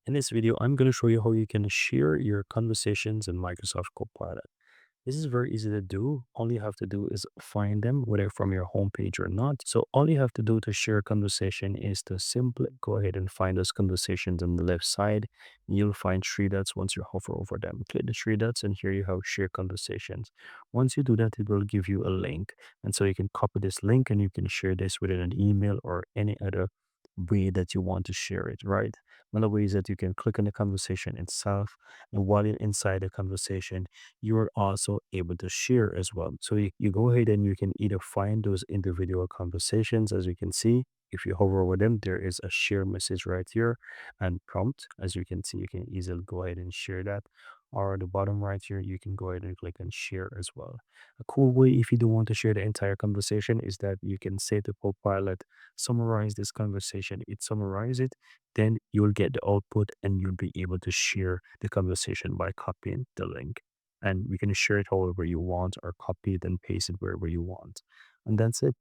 In this video, I'm going to show you how you can share your conversations in Microsoft Copilot. This is very easy to do. All you have to do is find them, whether from your homepage or not. So all you have to do to share a conversation is to simply go ahead and find those conversations on the left side. You'll find three dots once you hover over them. Click the three dots and here you have share conversations. Once you do that, it will give you a link. And so you can copy this link and you can share this within an email or any other way that you want to share it, right? One of the ways that you can click on the conversation itself, and while you're inside the conversation, you are also able to share as well. So you go ahead and you can either find those individual conversations, as you can see. If you hover over them, there is a share message right here and prompt. As you can see, you can easily go ahead and share that. Or at the bottom right here, you can go ahead and click on share as well. A cool way, if you don't want to share the entire conversation, is that you can say to Copilot, summarize this conversation. It summarize it, then you'll get the output and you'll be able to share the conversation by copying the link. And we can share it however you want or copy it and paste it wherever you want. And that's it.